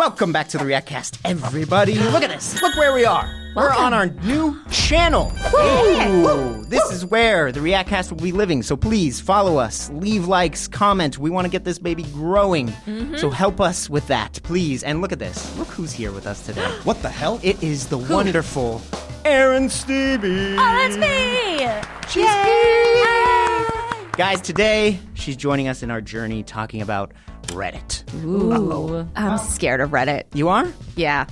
Welcome back to the ReactCAST, everybody. Look at this. Look where we are. We're on our new channel. Ooh, this is where the ReactCAST will be living. So please follow us, leave likes, comment. We want to get this baby growing. So help us with that, please. And look at this. Look who's here with us today. What the hell? It is the wonderful Erin Stevie. Oh, that's me. She's here. Guys, today she's joining us in our journey talking about Reddit. Ooh. I'm scared of Reddit. You are? Yeah.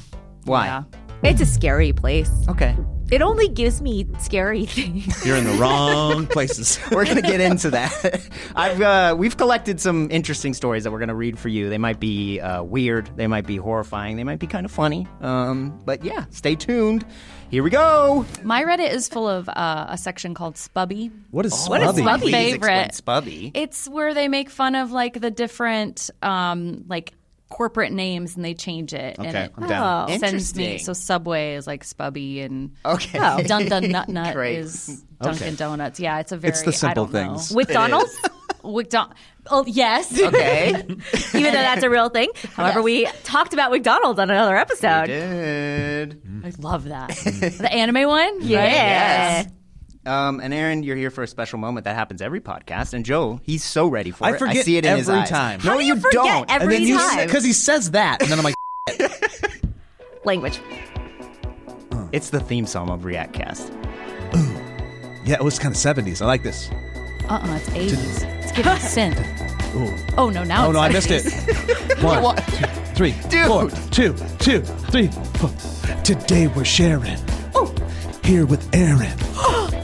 Why? Yeah. It's a scary place. Okay. It only gives me scary things. You're in the wrong places. We're going to get into that. We've collected some interesting stories that we're going to read for you. They might be weird. They might be horrifying. They might be kind of funny. But yeah, stay tuned. Here we go. My Reddit is full of a section called Spubby. What is What is Spubby? Spubby? Please explain Favorite. Spubby. It's where they make fun of like the different like corporate names and they change it. And Okay, it I'm down. sends me. Interesting. So Subway is like Spubby and Okay. Dun Dun Nut Nut Great. is Dunkin' Okay. Donuts. Yeah, it's a very It's the simple I don't know. things. McDonald's? Oh, yes. Okay. Even though that's a real thing. However, we talked about McDonald's on another episode. Did. I love that. The anime one? Yeah. Right? Yes. And Erin, you're here for a special moment that happens every podcast. And Joe, he's so ready for I it. forget I see it in his every eyes. time. No, How do you forget don't. every And then time? because he says that, and then I'm like, Language. It's the theme song of ReactCAST. yeah, it was kind of 70s. I like this. It's 80s. It's giving synth. Ooh. Oh, no, now Oh it's no, I missed 70s. it. 1, 2, 3, Dude. 4, 2, 3, 4. Today we're sharing. Here with Erin.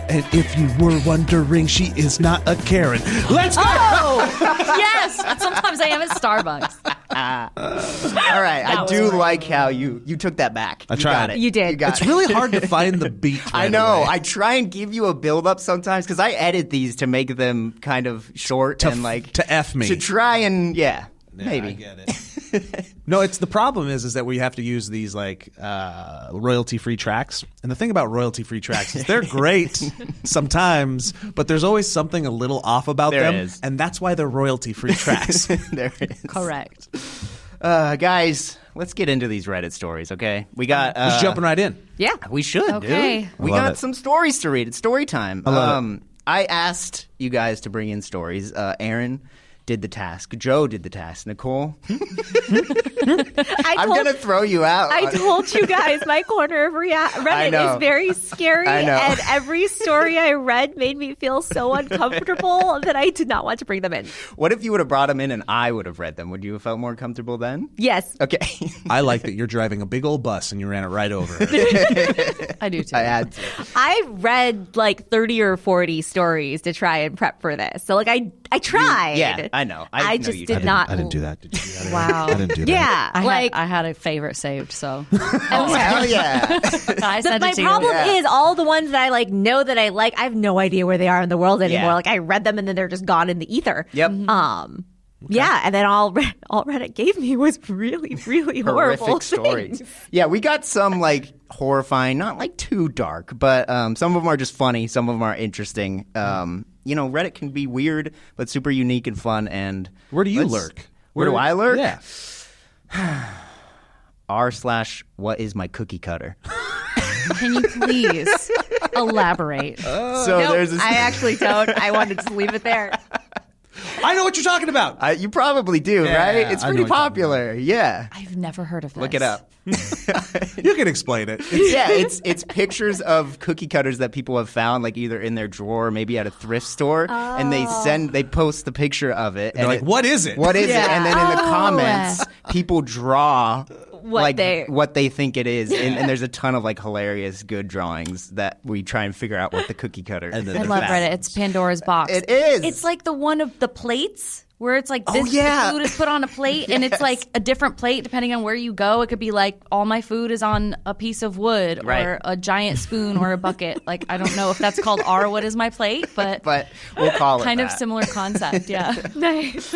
And if you were wondering, she is not a Karen. Let's go! Oh, yes. Sometimes I am at Starbucks. All right. I was do right. like how you took that back. I You tried. got it. You did. You got It's it. really hard to find the beat. I right know. away. I try and give you a build up sometimes because I edit these to make them kind of short and like to F me. to try and Yeah, maybe. I get it. No, it's the problem is that we have to use these like royalty-free tracks. And the thing about royalty-free tracks is they're great sometimes, but there's always something a little off about There them, is. and that's why they're royalty-free tracks. There it is. Correct. Guys, let's get into these Reddit stories, okay? We got Just jumping right in. Yeah. we should, Okay. dude. We love got it. some stories to read. It's story time. I love I asked you guys to bring in stories. Erin did the task. Joe did the task. Nicole, I'm going to throw you out. I told you guys my corner of I Reddit know. is very scary, I know. and every story I read made me feel so uncomfortable that I did not want to bring them in. What if you would have brought them in and I would have read them? Would you have felt more comfortable then? Yes. Okay. I like that you're driving a big old bus and you ran it right over. I do too. I had to. I read like 30 or 40 stories to try and prep for this. So like I tried. Yeah, I know. I know just you did not. I didn't do that. Did you do that? Wow. I didn't do that. Yeah. I had a favorite saved, so. Oh, hell yeah. I sent My it to you. problem Yeah. is all the ones that I like know that I like, I have no idea where they are in the world anymore. Yeah. Like I read them and then they're just gone in the ether. Yep. Yeah, and then all Reddit gave me was really, really horrible Horrific stories. things. Yeah, we got some like horrifying, not like too dark, but some of them are just funny. Some of them are interesting. Reddit can be weird, but super unique and fun. And Where do you let's- lurk? Where do I lurk? Yeah. r/what is my cookie cutter? Can you please elaborate? So Nope, there's this. I actually don't. I wanted to leave it there. I know what you're talking about. You probably do, Yeah, right? It's I know pretty what you're talking popular. Yeah. I've never heard of this. Look it up. You can explain it. Yeah, it's pictures of cookie cutters that people have found, like either in their drawer or maybe at a thrift store, and they post the picture of it. They're and like, what is it? What is it? Yeah. And then in the Oh. comments, people draw What they think it is, and there's a ton of like hilarious good drawings that we try and figure out what the cookie cutter. And then I the love facts. Reddit. It's Pandora's box. It is. It's like the one of the plates where it's like Oh, this yeah. food is put on a plate and it's like a different plate depending on where you go. It could be like all my food is on a piece of wood Right. or a giant spoon or a bucket. Like I don't know if that's called what is my plate, but we'll call it kind of that. similar concept. Yeah. Nice.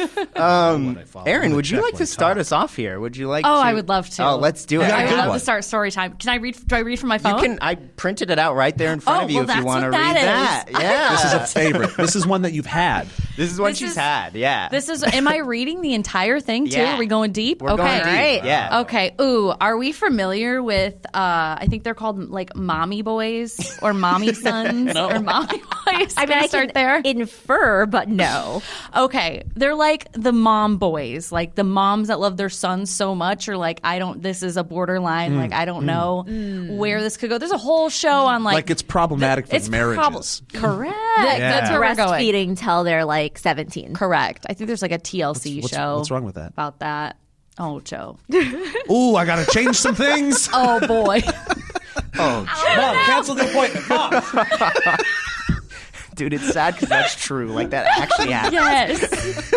Erin, would you like to start us off here? Would you like? Oh, to... I would love to. Oh, let's do it. got a I would good love one. to start story time. Can I read? Do I read from my You phone? can. I printed it out right there in front Oh, of you well, if you that's want to what read that that. is. Yeah. This is a favorite. This is one that you've had. This is what she's had. Yeah. This is. Am I reading the entire thing too? Yeah. Are we going deep? We're going deep. Right. Yeah. Okay. Ooh, are we familiar with? I think they're called like mommy boys or mommy sons or mommy boys. I mean, I start can there. infer, but no. Okay, they're like the mom boys, like the moms that love their sons so much, or like this is a borderline. Like I don't know where this could go. There's a whole show on like it's problematic for marriages. Correct. Yeah. That's where we're going. Breastfeeding till they're like 17. Correct. I think there's like a TLC show. What's wrong with that? About that? Oh, Joe. Ooh, I gotta change some things. Oh boy. Mom, cancel the appointment. Mom. Dude, it's sad because that's true. Like, that actually happened. Yes.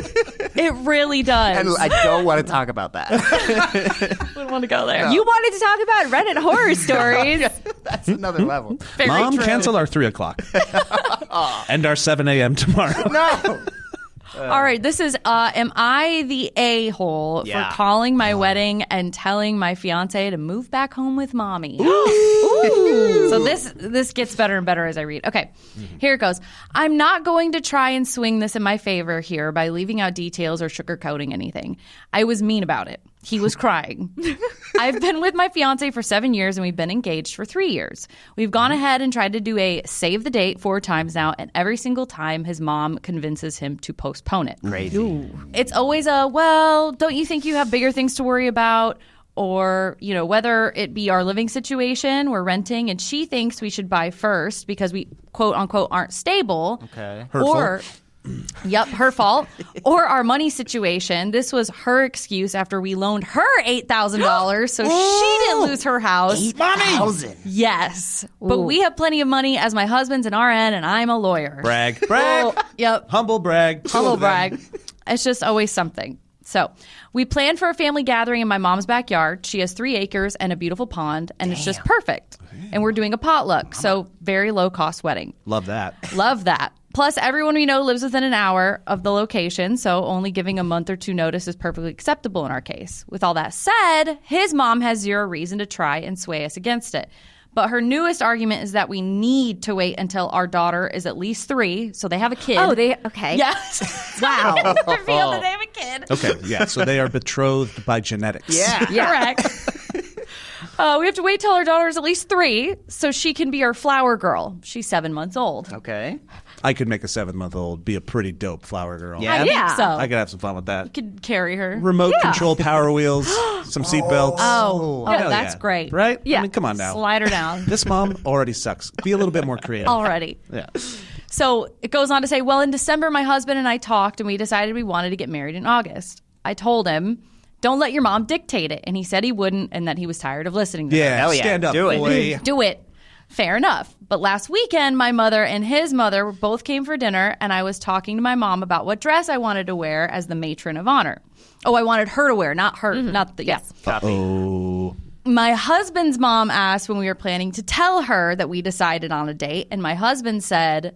It really does. And I don't want to talk about that. I don't want to go there. You wanted to talk about Reddit horror stories. That's another level. Very Mom, true. cancel our 3 o'clock. And our 7 a.m. tomorrow. No. All right, this is am I the a-hole Yeah. for calling my wedding and telling my fiance to move back home with mommy? So this gets better and better as I read. Okay, here it goes. I'm not going to try and swing this in my favor here by leaving out details or sugarcoating anything. I was mean about it. He was crying. I've been with my fiance for 7 years and we've been engaged for 3 years. We've gone ahead and tried to do a save the date 4 times now, and every single time his mom convinces him to postpone it. Crazy. It's always well, don't you think you have bigger things to worry about? Or, whether it be our living situation, we're renting, and she thinks we should buy first because we, quote unquote, aren't stable. Okay. Or, yep, her fault. Or our money situation. This was her excuse after we loaned her $8,000 so she didn't lose her house. 8,000. Yes. But we have plenty of money as my husband's an RN and I'm a lawyer. Brag. Yep. Humble brag. Humble brag. It's just always something. So we planned for a family gathering in my mom's backyard. She has 3 acres and a beautiful pond, and it's just perfect. And we're doing a potluck, so very low-cost wedding. Love that. Love that. Plus, everyone we know lives within an hour of the location, so only giving a month or 2 notice is perfectly acceptable in our case. With all that said, his mom has 0 reason to try and sway us against it. But her newest argument is that we need to wait until our daughter is at least 3, so they have a kid. Oh, okay. Yes. Wow. Reveal that they have a kid. Okay, yeah, so they are betrothed by genetics. Yeah. Correct. We have to wait till our daughter is at least 3 so she can be our flower girl. She's 7 months old. Okay. I could make a 7-month-old be a pretty dope flower girl. Yeah. I think Yeah. so. I could have some fun with that. Could carry her. Remote control power wheels, some seatbelts. Oh, Hell that's yeah. great. Right? Yeah. I mean, come on now. Slide her down This mom already sucks. Be a little bit more creative. already. Yeah. So it goes on to say, well, in December, my husband and I talked and we decided we wanted to get married in August. I told him, don't let your mom dictate it. And he said he wouldn't and that he was tired of listening to her. Yeah, Hell yeah. stand up, Do it. boy. Do it. Fair enough. But last weekend, my mother and his mother both came for dinner, and I was talking to my mom about what dress I wanted to wear as the matron of honor. Oh, I wanted her to wear, not her. Not the, yes. Oh. My husband's mom asked when we were planning to tell her that we decided on a date, and my husband said,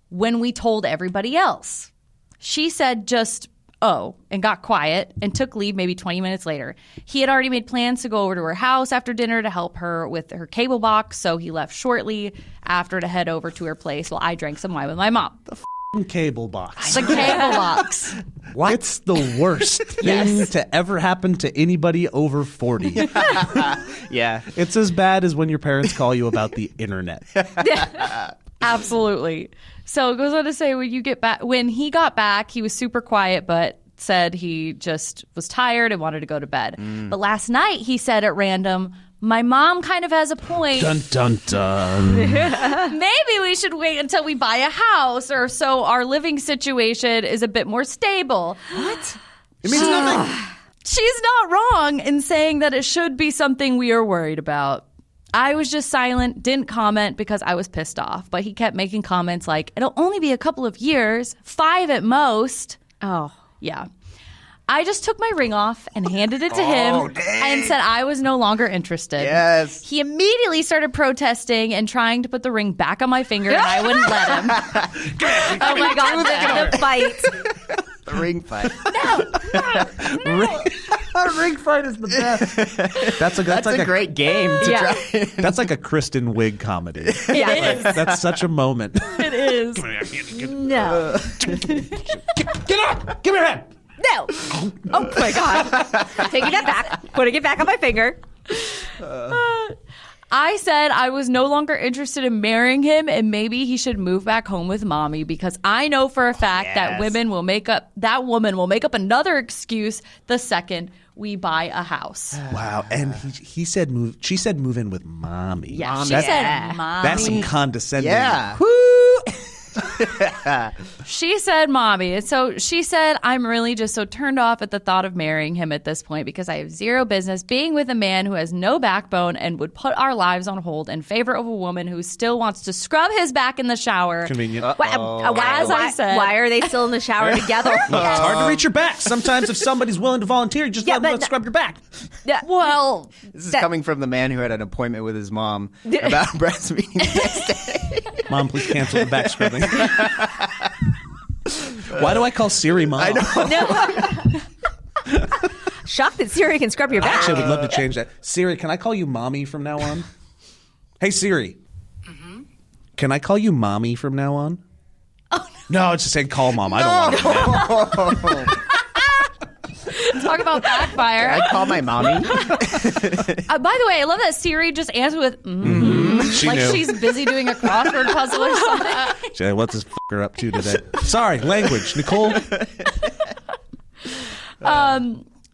when we told everybody else. She said just, and got quiet and took leave maybe 20 minutes later. He had already made plans to go over to her house after dinner to help her with her cable box, so he left shortly after to head over to her place while I drank some wine with my mom. Cable box. The cable box. What? It's the worst thing to ever happen to anybody over 40. Yeah. It's as bad as when your parents call you about the internet. Absolutely. So it goes on to say when he got back, he was super quiet, but said he just was tired and wanted to go to bed. But last night he said at random, my mom kind of has a point. Dun, dun, dun. Maybe we should wait until we buy a house or so our living situation is a bit more stable. What? It means nothing. She's not wrong in saying that it should be something we are worried about. I was just silent, didn't comment because I was pissed off. But he kept making comments like, it'll only be a couple of years, 5 at most. Oh. Yeah. I just took my ring off and handed it to him and said I was no longer interested. Yes. He immediately started protesting and trying to put the ring back on my finger, and I wouldn't let him. Oh my God, the fight. The ring fight. A ring fight is the best. That's like a great game to Yeah. try. That's like a Kristen Wiig comedy. Yeah. That's such a moment. It is. is. No. Get up! Give me your hand! No. Oh my God. Taking that back. Putting it back on my finger. I said I was no longer interested in marrying him and maybe he should move back home with mommy because I know for a fact that woman will make up another excuse the second we buy a house. Wow. And she said move in with mommy. Yeah, she said mommy. That's some condescending. Yeah. She said mommy. And so she said, I'm really just so turned off at the thought of marrying him at this point because I have zero business being with a man who has no backbone and would put our lives on hold in favor of a woman who still wants to scrub his back in the shower. Convenient. Why are they still in the shower together? It's hard to reach your back. Sometimes if somebody's willing to volunteer, you just let them scrub your back. Well, This is coming from the man who had an appointment with his mom about breastfeeding the next day. Mom, please cancel the back scrubbing. Why do I call Siri mom? I know. No. Shocked that Siri can scrub your back. Actually, I would love to change that. Siri, can I call you mommy from now on? Hey, Siri. Mm-hmm. Can I call you mommy from now on? Oh, no, it's just saying call mom. I don't want to. talk about backfire. I call my mommy. By the way, I love that Siri just answered with She like knew. she's busy doing a crossword puzzle or something. She's like, what's this fucker up to today? Sorry, language. Nicole?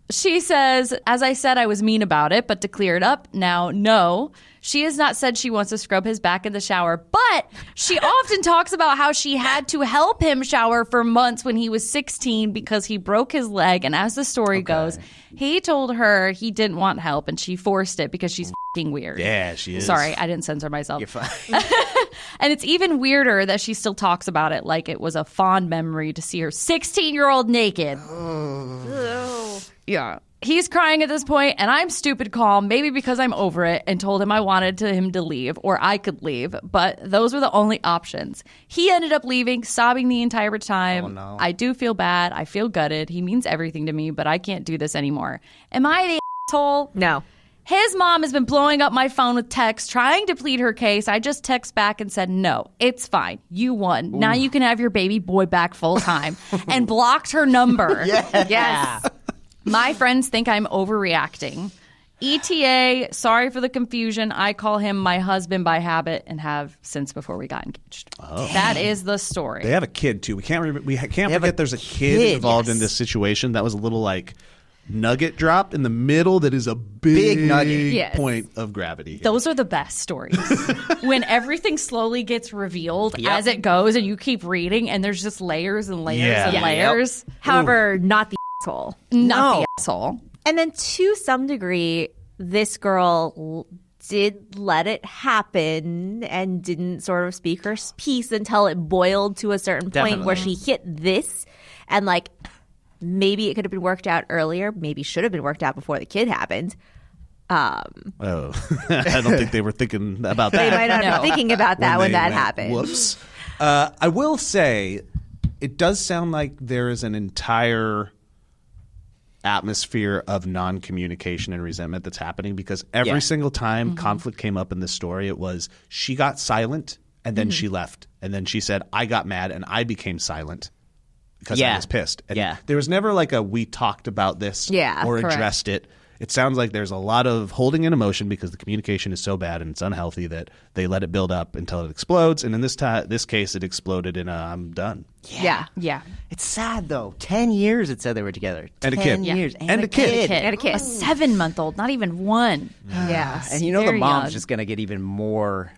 She says, as I said, I was mean about it, but to clear it up, now, no. She has not said she wants to scrub his back in the shower, but she often talks about how she had to help him shower for months when he was 16 because he broke his leg. And as the story goes, he told her he didn't want help and she forced it because she's f***ing weird. Yeah, she is. Sorry, I didn't censor myself. You're fine. And it's even weirder that she still talks about it like it was a fond memory to see her 16-year-old naked. Yeah. He's crying at this point, and I'm stupid calm, maybe because I'm over it, and told him I wanted him to leave, or I could leave, but those were the only options. He ended up leaving, sobbing the entire time. Oh, no. I do feel bad. I feel gutted. He means everything to me, but I can't do this anymore. Am I the asshole? No. His mom has been blowing up my phone with texts, trying to plead her case. I just text back and said, no, it's fine. You won. Ooh. Now you can have your baby boy back full time. And blocked her number. Yes. My friends think I'm overreacting. ETA, sorry for the confusion. I call him my husband by habit and have since before we got engaged. Oh. That is the story. They have a kid, too. We can't forget there's a kid involved in this situation. That was a little, like, nugget drop in the middle that is a big nugget. point of gravity. Those are the best stories. When everything slowly gets revealed as it goes and you keep reading and there's just layers and layers and layers. Yep. However, not the asshole. Not the asshole. And then to some degree, this girl did let it happen and didn't sort of speak her piece until it boiled to a certain point where she hit this and like maybe it could have been worked out earlier, maybe should have been worked out before the kid happened. I don't think they were thinking about that. They might not have been thinking about that when that happened. Whoops. I will say it does sound like there is an entire atmosphere of non-communication and resentment that's happening because every single time conflict came up in this story, it was she got silent and then she left. And then she said, I got mad and I became silent because I was pissed. And there was never like a we talked about this or addressed it. It sounds like there's a lot of holding in emotion because the communication is so bad and it's unhealthy that they let it build up until it explodes. And in this case, it exploded in a I'm done. Yeah. It's sad, though. 10 years it said they were together. And a kid. 10 years. And a kid. And a kid. A 7-month-old, not even one. Yeah. And you know the Very mom's young. just going to get even more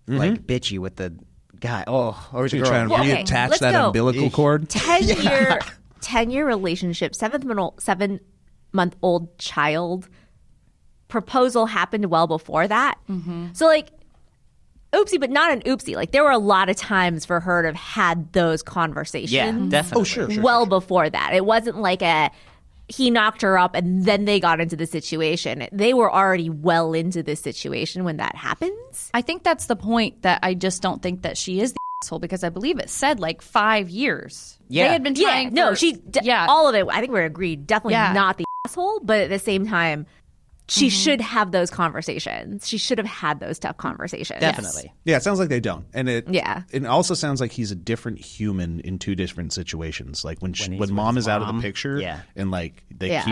like bitchy with the guy. Oh, or is So it you're trying to okay, reattach let's that go. umbilical cord? 10-year relationship, 7-month-old child. Proposal happened well before that. So like oopsie, but not an oopsie. Like there were a lot of times for her to have had those conversations. Yeah, definitely. Oh, sure. Well before that. It wasn't like he knocked her up and then they got into the situation. They were already well into this situation when that happens. I think that's the point that I just don't think that she is the asshole because I believe it said like 5 years. Yeah. They had been trying no, for- she all of it. I think we're agreed. Definitely not the asshole, but at the same time, she should have those conversations. She should have had those tough conversations. Definitely. Yeah, it sounds like they don't. And Yeah. it also sounds like he's a different human in two different situations. Like when he's mom with is out of the mom. picture Yeah. and like they Yeah.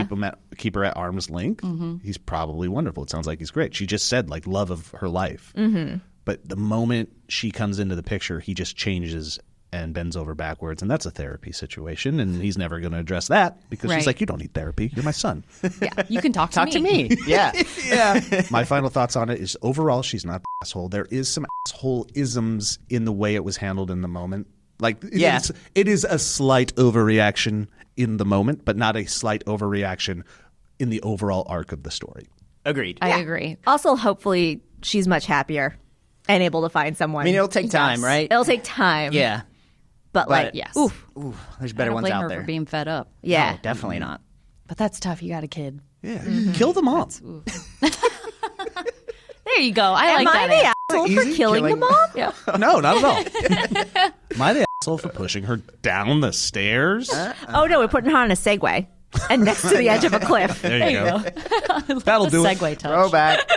keep her at arm's length, he's probably wonderful. It sounds like he's great. She just said like love of her life. Mm-hmm. But the moment she comes into the picture, he just changes and bends over backwards, and that's a therapy situation, and he's never going to address that because Right. she's like, you don't need therapy. You're my son. Yeah, you can talk Talk to me. Yeah. Yeah. My final thoughts on it is overall, she's not the asshole. There is some asshole-isms in the way it was handled in the moment. Like, it is a slight overreaction in the moment, but not a slight overreaction in the overall arc of the story. Agreed. I agree. Also, hopefully, she's much happier and able to find someone. I mean, it'll take time, right? It'll take time. Yeah. But like, yes. oof. Ooh, there's I better don't ones blame out her there. for being fed up. Yeah. No, definitely not. But that's tough. You got a kid. Yeah. Kill them all. There you go. I Am like I that. the asshole for killing the mom? Yeah. No, not at all. Am I the asshole for pushing her down the stairs? Oh no, we're putting her on a Segway and next to the edge of a cliff. There you go. That'll do it. Segue touch. Throwback.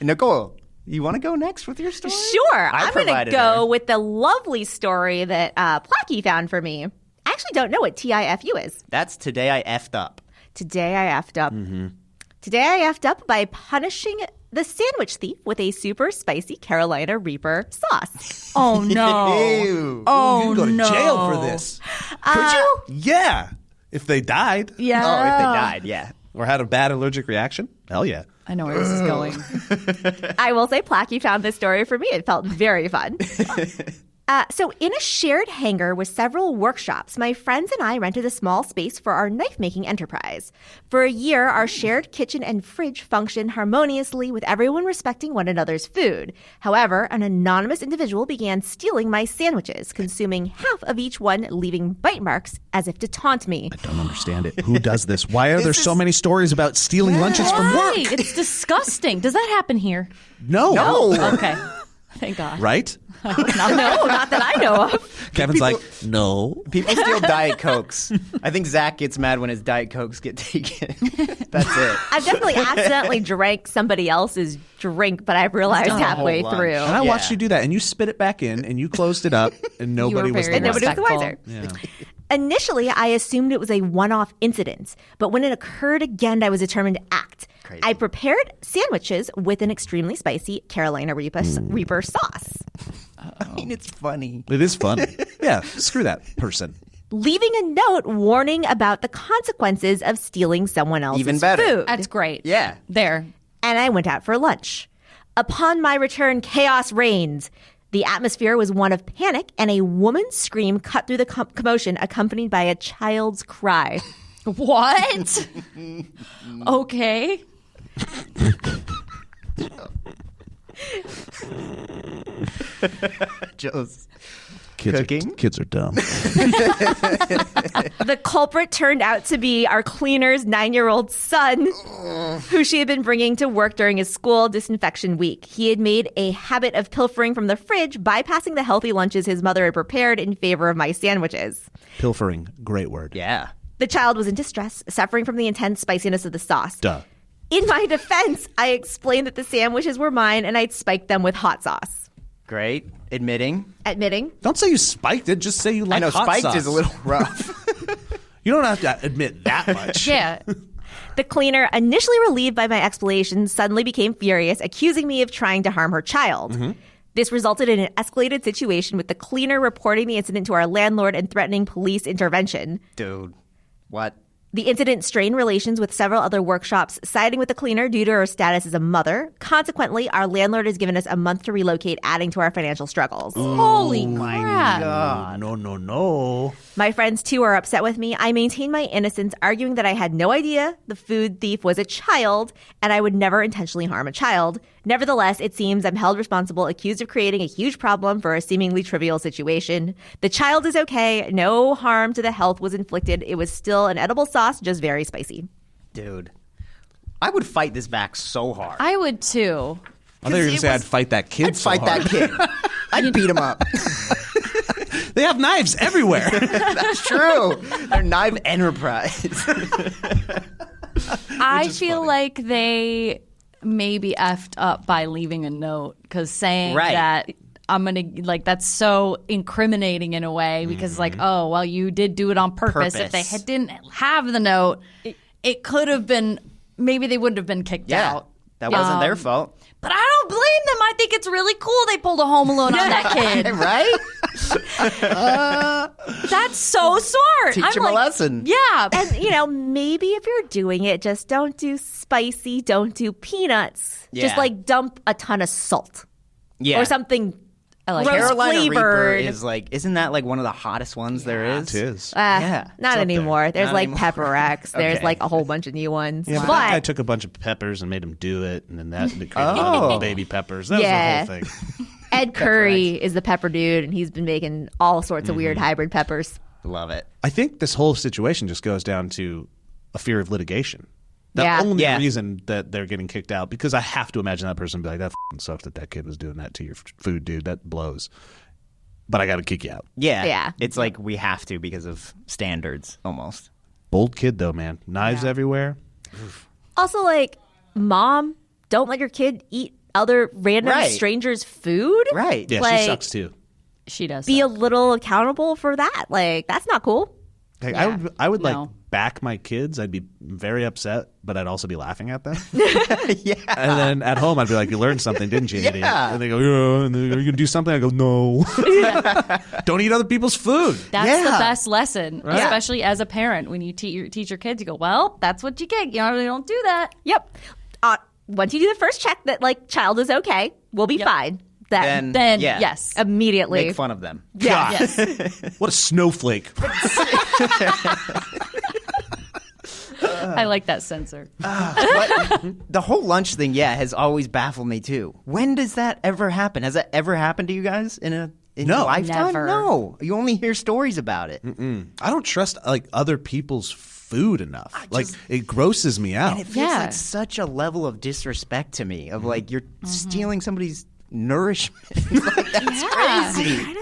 Nicole, you want to go next with your story? Sure, I'm going to provided go her. with the lovely story that Plachy found for me. I actually don't know what TIFU is. That's Today I Effed Up. Today I effed up. Today I effed up by punishing the sandwich thief with a super spicy Carolina Reaper sauce. Oh no. Ew. Oh You can go to no. jail for this. Could you? Yeah. If they died Yeah. Oh, if they died, yeah. or had a bad allergic reaction, hell yeah. I know where this is going. I will say Plachy found this story for me. It felt very fun. So in a shared hangar with several workshops, my friends and I rented a small space for our knife-making enterprise. For a year, our shared kitchen and fridge functioned harmoniously with everyone respecting one another's food. However, an anonymous individual began stealing my sandwiches, consuming half of each one, leaving bite marks as if to taunt me. I don't understand it. Who does this? Why are there so many stories about stealing lunches from work? Why? It's disgusting. Does that happen here? No. Okay. Thank God. Right? No, not that I know of. Kevin's like, no. People steal Diet Cokes. I think Zach gets mad when his Diet Cokes get taken. That's it. I've definitely accidentally drank somebody else's drink, but I realized done a whole halfway lunch. through. And I watched Yeah. you do that, and you spit it back in, and you closed it up, and nobody was very And nobody was the wiser. respectful. Yeah. Initially, I assumed it was a one-off incident, but when it occurred again, I was determined to act. Crazy. I prepared sandwiches with an extremely spicy Carolina Reaper sauce, I mean, it's funny. It is fun. Yeah, screw that person. leaving a note warning about the consequences of stealing someone else's Even better. food. That's great. Yeah. There. And I went out for lunch. Upon my return, chaos reigned. The atmosphere was one of panic, and a woman's scream cut through the commotion, accompanied by a child's cry. What? Okay. Joe's Kids cooking. kids are dumb. The culprit turned out to be our cleaner's 9-year-old son, who she had been bringing to work during his school disinfection week. He had made a habit of pilfering from the fridge, bypassing the healthy lunches his mother had prepared in favor of my sandwiches. Pilfering, great word. Yeah. The child was in distress, suffering from the intense spiciness of the sauce. Duh. In my defense, I explained that the sandwiches were mine and I'd spiked them with hot sauce. Great. Admitting. Admitting, Don't say you spiked it. Just say you like I know hot spiked sauce. is a little rough. You don't have to admit that much. Yeah. the cleaner, initially relieved by my explanations, suddenly became furious, accusing me of trying to harm her child. This resulted in an escalated situation with the cleaner reporting the incident to our landlord and threatening police intervention. Dude. What? The incident strained relations with several other workshops, siding with the cleaner due to her status as a mother. Consequently, our landlord has given us a month to relocate, adding to our financial struggles. Holy crap. No. My friends, too, are upset with me. I maintain my innocence, arguing that I had no idea the food thief was a child and I would never intentionally harm a child. Nevertheless, it seems I'm held responsible, accused of creating a huge problem for a seemingly trivial situation. The child is okay. No harm to the health was inflicted. It was still an edible sauce, just very spicy. Dude. I would fight this back so hard. I would too. I thought you were going to say It I'd was- fight that kid I'd so fight hard. that kid. I'd beat him up. They have knives everywhere. That's true. They're knife enterprise. I feel like they maybe effed up by leaving a note because saying that I'm going to, like, that's so incriminating in a way because, like, oh, well, you did do it on purpose. If they didn't have the note, it could have been, maybe they wouldn't have been kicked out. That wasn't their fault. But I don't blame them. I think it's really cool they pulled a Home Alone on that kid. Right? That's so smart. Teach him a lesson. Yeah. And, maybe if you're doing it, just don't do spicy, don't do peanuts. Yeah. Just, like, dump a ton of salt. Yeah. Or something like gross Carolina Reaper flavored. is like, isn't that like one of the hottest ones there is? It is. Not anymore. There's Not like anymore. Pepper X. There's Okay. like a whole bunch of new ones. Yeah, but that guy took a bunch of peppers and made him do it, and then that created baby peppers. That was the whole thing. Ed Curry is the pepper dude, and he's been making all sorts of weird hybrid peppers. Love it. I think this whole situation just goes down to a fear of litigation. The Yeah. only Yeah. reason that they're getting kicked out, because I have to imagine that person would be like, that f***ing sucks that kid was doing that to your food, dude. That blows. But I got to kick you out. Yeah. Yeah. It's like we have to because of standards almost. Bold kid, though, man. Knives everywhere. Also, like, mom, don't let your kid eat other random Right. strangers' food. Right. Yeah, Like, she sucks, too. She does. Be a little accountable for that. Like, that's not cool. Like, Yeah. I would like No. back my kids. I'd be very upset, but I'd also be laughing at them. Yeah. And then at home, I'd be like, you learned something, didn't you, idiot? Yeah. And they go, yeah. And then, are you going to do something? I go, no. Don't eat other people's food. That's the Yeah. best lesson, especially as a parent. When you teach your kids, you go, well, that's what you get. You don't do that. Yep. Once you do the first check that, like, child is okay, we'll be fine. Then yeah. yes. Immediately. Make fun of them. Yeah. Yes. What a snowflake. I like that censor. But the whole lunch thing, has always baffled me too. When does that ever happen? Has that ever happened to you guys in your lifetime? Never. No. You only hear stories about it. I don't trust like other people's food enough. Like it grosses me out. And it feels Yeah. like such a level of disrespect to me of like you're stealing somebody's nourishment. Like, that's crazy.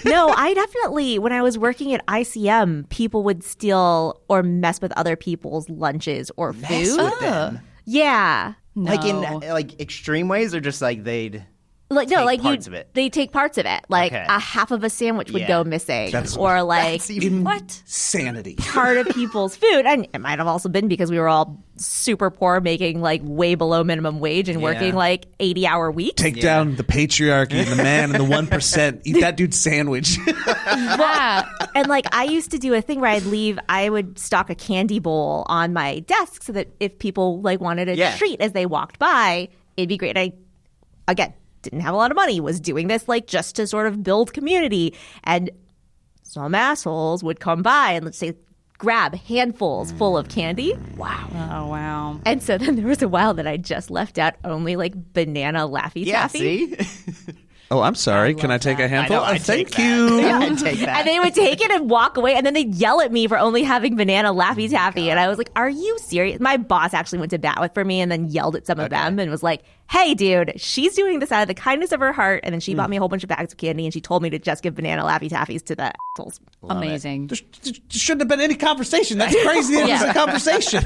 No, I definitely, when I was working at ICM, people would steal or mess with other people's lunches or Mess food. with them. Yeah. Like in No. like extreme ways or just like they'd Like no, take like parts of it. they take parts of it. Like Okay. a half of a sandwich would Yeah. go missing, or like That's even What? Sanity. part of people's food. And it might have also been because we were all super poor, making like way below minimum wage and working like 80-hour weeks. Take down the patriarchy and the man and the 1%. Eat that dude's sandwich. Yeah. And like I used to do a thing where I would stock a candy bowl on my desk so that if people like wanted a treat as they walked by, it'd be great. I again didn't have a lot of money, was doing this like just to sort of build community, and some assholes would come by and let's say grab handfuls full of candy. Wow. Oh, wow. And so then there was a while that I just left out only like banana Laffy Taffy. see? Oh, I'm sorry. Can I take a handful? I'd take Thank that. you. Yeah, I'd take that. And they would take it and walk away, and then they'd yell at me for only having banana Laffy Taffy. And I was like, are you serious? My boss actually went to bat for me and then yelled at some of them and was like, hey, dude, she's doing this out of the kindness of her heart. And then she bought me a whole bunch of bags of candy, and she told me to just give banana Laffy Taffies to the assholes. Amazing. There shouldn't have been any conversation. That's crazy. It was a conversation.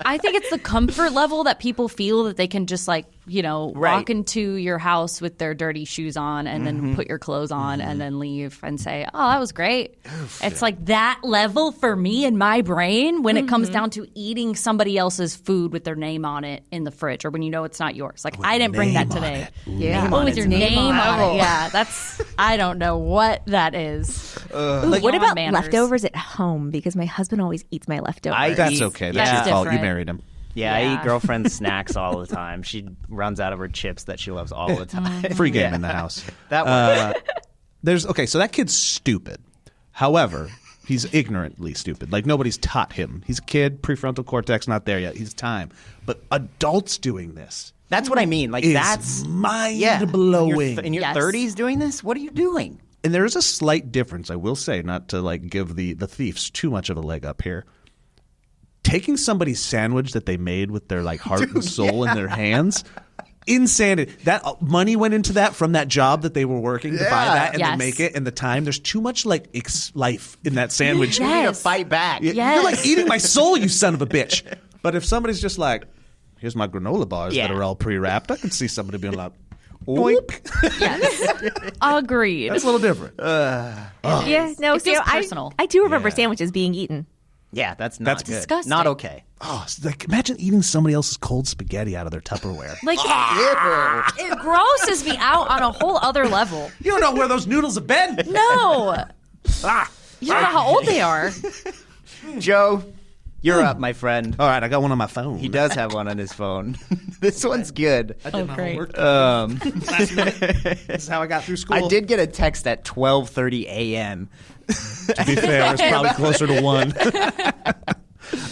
I think it's the comfort level that people feel that they can just like, walk into your house with their dirty shoes on and then put your clothes on and then leave and say, oh, that was great. It's like that level for me in my brain when it comes down to eating somebody else's food with their name on it in the fridge or when you know it's not yours. Like, I didn't bring that today. Yeah. Oh, with your name on it. Yeah, that's, I don't know what that is. Ooh, what about leftovers at home? Because my husband always eats my leftovers. That's okay. That's Yeah. your fault. You Different. married him. Yeah, I Yeah. eat girlfriend snacks all the time. She runs out of her chips that she loves all the time. Free game in the house. That one. So that kid's stupid. However, he's ignorantly stupid. Like nobody's taught him. He's a kid, prefrontal cortex not there yet. He's time. But adults doing this That's what I mean. Like is that's mind blowing. In your Yes. 30s doing this? What are you doing? And there is a slight difference, I will say, not to like give the thieves too much of a leg up here. Taking somebody's sandwich that they made with their like heart and soul in their hands, insanity. That money went into that from that job that they were working to buy that and Yes. to make it, and the time. There's too much like life in that sandwich. You need to Yes. fight back. You're like eating my soul, you son of a bitch. But if somebody's just like, here's my granola bars Yeah. that are all pre-wrapped, I can see somebody being like, oink. Agreed. That's a little different. Yeah, no, It feels I personal. do remember Yeah. sandwiches being eaten. Yeah, that's not That's good. disgusting. Not okay. Oh, it's like imagine eating somebody else's cold spaghetti out of their Tupperware. Like, it grosses me out on a whole other level. You don't know where those noodles have been. No. You don't know how old they are. Joe, you're up, my friend. All right, I got one on my phone. He does have one on his phone. This one's good. I did my great. homework. Um, This is how I got through school. I did get a text at 12:30 a.m. To be fair, it's probably closer to 1.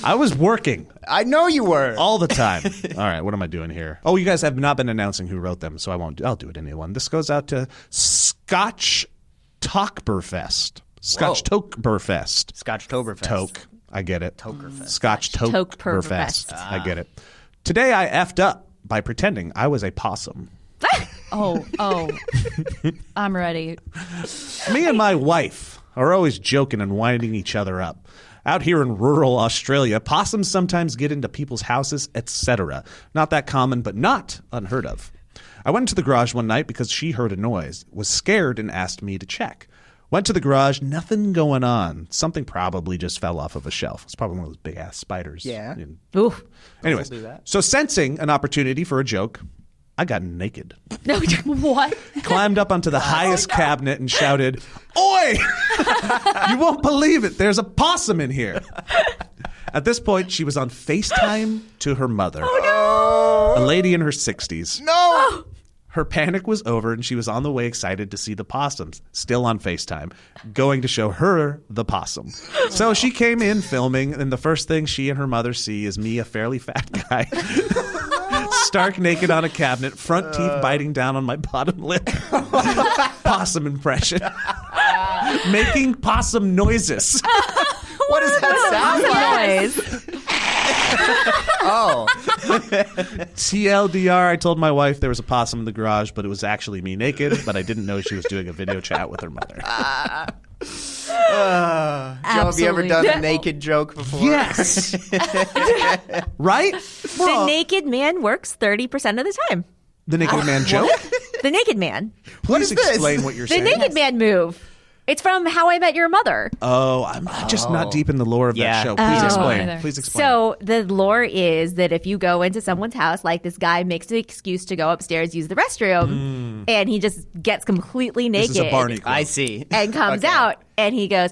I was working I know you were. all the time. All right, what am I doing here? Oh, you guys have not been announcing who wrote them, so I won't. I'll do it anyone. This goes out to Scotch Tokberfest. Scotch Tokberfest. Scotchtoberfest. Toke. I get it. Tokerfest. Scotch Tokberfest. Tokerfest. I get it. Today I effed up by pretending I was a possum. Oh. I'm ready. Me and my wife are always joking and winding each other up. Out here in rural Australia, possums sometimes get into people's houses, etc. Not that common, but not unheard of. I went into the garage one night because she heard a noise, was scared, and asked me to check. Went to the garage, nothing going on. Something probably just fell off of a shelf. It's probably one of those big-ass spiders. Yeah. Ooh. Anyways, do that. so sensing an opportunity for a joke, I got naked. No, What? Climbed up onto the highest cabinet and shouted, "Oi! You won't believe it. There's a possum in here." At this point, she was on FaceTime to her mother. Oh, no. A lady in her 60s. No. Her panic was over, and she was on the way excited to see the possums, still on FaceTime, going to show her the possum. So she came in filming, and the first thing she and her mother see is me, a fairly fat guy, stark naked on a cabinet, front teeth biting down on my bottom lip. Possum impression. Making possum noises. What does that sound like? noise. Oh. TLDR, I told my wife there was a possum in the garage, but it was actually me naked, but I didn't know she was doing a video chat with her mother. Joe, have you ever done a Absolutely. naked joke before? Yes. Right? The naked man works 30% of the time. The naked man joke? The naked man. Please is this? explain what you're The saying. naked man move. It's from How I Met Your Mother. Oh, I'm just not deep in the lore of Yeah. that show. Please Oh. explain. Either. Please explain. So the lore is that if you go into someone's house, like this guy makes an excuse to go upstairs, use the restroom, and he just gets completely this naked is a Barney quote. I see. and comes Okay. out, and he goes,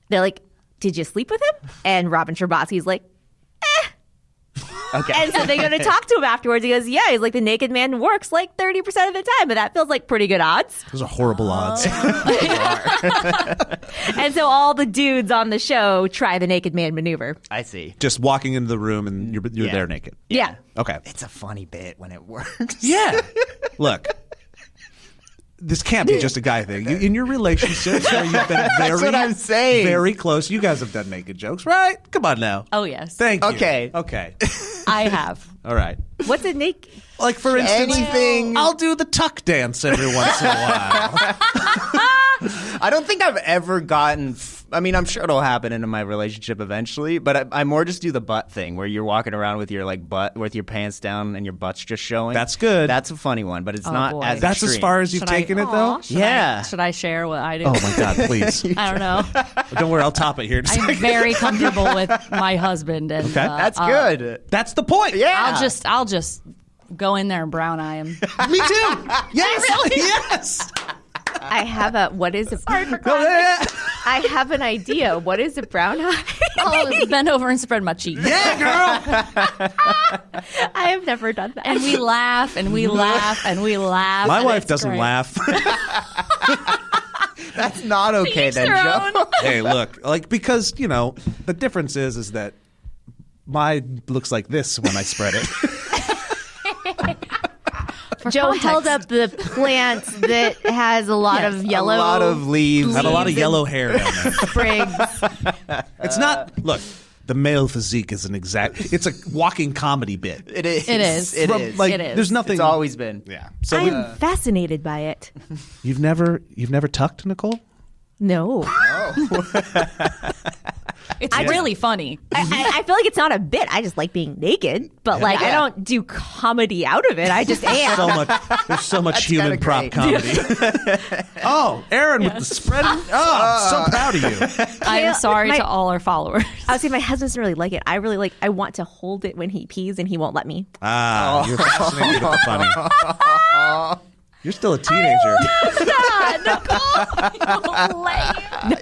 they're like, "Did you sleep with him?" And Robin Scherbatsky's like, Okay. and so they go to talk to him afterwards. He goes, "Yeah." He's like, "The naked man works like 30% of the time, but that feels like pretty good odds." Those are horrible odds. And so all the dudes on the show try the naked man maneuver. I see. Just walking into the room and you're Yeah. there naked. Yeah. Okay. It's a funny bit when it works. Yeah. Look, this can't be just a guy thing. In your relationships where you've been very, what I'm saying. very close, you guys have done naked jokes, right? Come on now. Oh, yes. Thank you. Okay. Okay. I have. All right. What's a naked? Like, for instance, Anything. I'll do the tuck dance every once in a while. I don't think I've ever gotten. I mean, I'm sure it'll happen in my relationship eventually, but I more just do the butt thing where you're walking around with your butt with your pants down and your butt's just showing. That's good. That's a funny one, but it's not boy. as That's as extreme. far as you've Should I- taken it, though? Yeah. Should I share what I do? Oh, my God, please. I don't know. Don't worry, I'll top it here. in a I'm second. very comfortable with my husband, and Okay. That's good. That's the point. Yeah. I'll just go in there and brown eye him. Me too. Yes. Yes. I have a. What is a? Yeah, I have an idea. What is a brown eye? I'll bend over and spread my cheek. girl. I have never done that. And we laugh and we laugh and we laugh. My and wife it's doesn't great. laugh. That's not okay Each then, their Joe. own. Hey, look, like, because, the difference is that mine looks like this when I spread it. Joe context. held up the plant that has a lot of yellow, A lot of leaves. I have a lot of Leaves yellow hair down there. sprigs. It's not, look, the male physique is it's a walking comedy bit. It is. It is. It From, is. like, It is. there's nothing. It's always been. Yeah. So I'm fascinated by it. you've never tucked, Nicole? No. It's really funny. I feel like it's not a bit. I just like being naked, but like I don't do comedy out of it. I just am. There's so much human prop comedy. Oh, Erin with the spread. Oh, I'm so proud of you. I am sorry to all our followers. I would say my husband doesn't really like it. I want to hold it when he pees, and he won't let me. You're fascinated with the funny. You're still a teenager.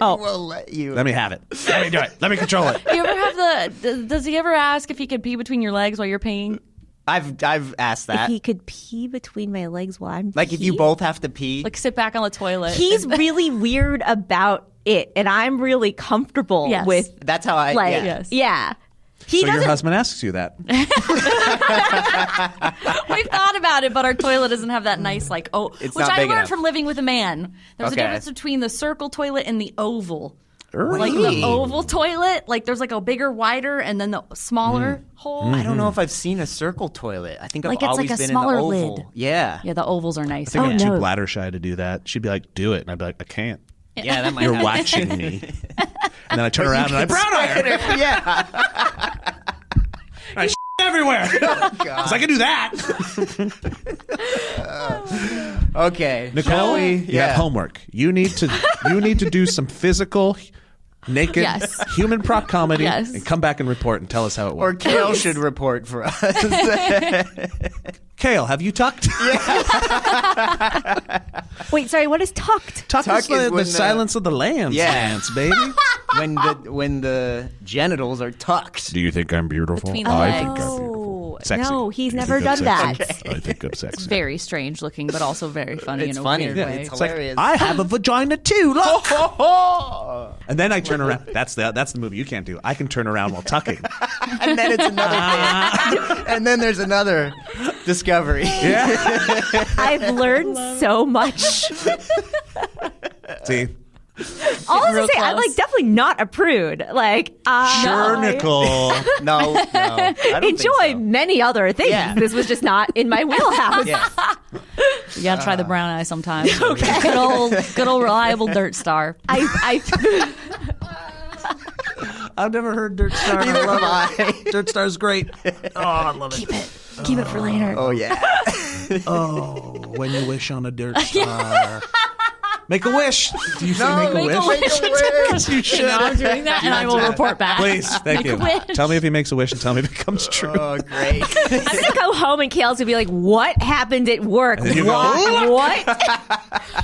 No. We'll let you. Let me have it. Let me do it. Let me control it. You ever have does he ever ask if he could pee between your legs while you're peeing? I've asked that. If he could pee between my legs while I'm Like if you both have to pee. Like sit back on the toilet. He's really weird about it, and I'm really comfortable with. That's how I. Like, Yes. yeah. He So your doesn't. husband asks you that. We've thought about it, but our toilet doesn't have that nice It's which not I big learned enough. from living with a man. There's a Okay. difference between the circle toilet and the oval. Really? Like the oval toilet, like there's like a bigger, wider, and then the smaller hole. I don't know if I've seen a circle toilet. I think I've Like it's always like a been smaller in the oval. lid. Yeah. Yeah, the ovals are nice. I think I'm no. too bladder shy to do that. She'd be like, do it. And I'd be like, I can't. Yeah, that might You're happen. watching me. And then I turn around and I brown iron. Yeah. I everywhere. Because I can do that. Okay. Nicole, you have homework. You need to do some physical, naked, Yes. human prop comedy Yes. and come back and report and tell us how it Or went. Kale should report for us. Kale, have you tucked? Wait, sorry. What is tucked? Tuck Tuck is is the when silence of the lambs dance, baby. when the genitals are tucked. Do you think I'm beautiful? Between the I legs. think I'm beautiful. Sexy. No, he's I never think I'm done sexy. that. I think I'm sexy. Very strange looking, but also very funny It's in a funny. weird Yeah, way. it's It's like, hilarious. I have a vagina too. Look. And then I turn around. That's the movie you can't do. I can turn around while tucking. And then it's another thing. And then there's another discovery. Yeah. I've learned so much. See. All I Real was to say, I'm close. like definitely not a prude. Like, Sure, Nicole. No. I don't think enjoy so. many other things. Yeah. This was just not in my wheelhouse. Yeah. You gotta try the brown eye sometime. Okay. Good old reliable dirt star. I I've never heard Dirt Star. Neither have I. Dirt Star's great. Oh, I love it. keep it for later. Oh, yeah. Oh, when you wish on a Dirt Star. Make a wish. Do you say No, make a wish? wish. You should. Now I'm doing that, and I will report back. Please, thank Make you. a wish. Tell me if he makes a wish and tell me if it comes true. Oh, great. I'm gonna go home and Kale's gonna be like, "What happened at work? then you go, What?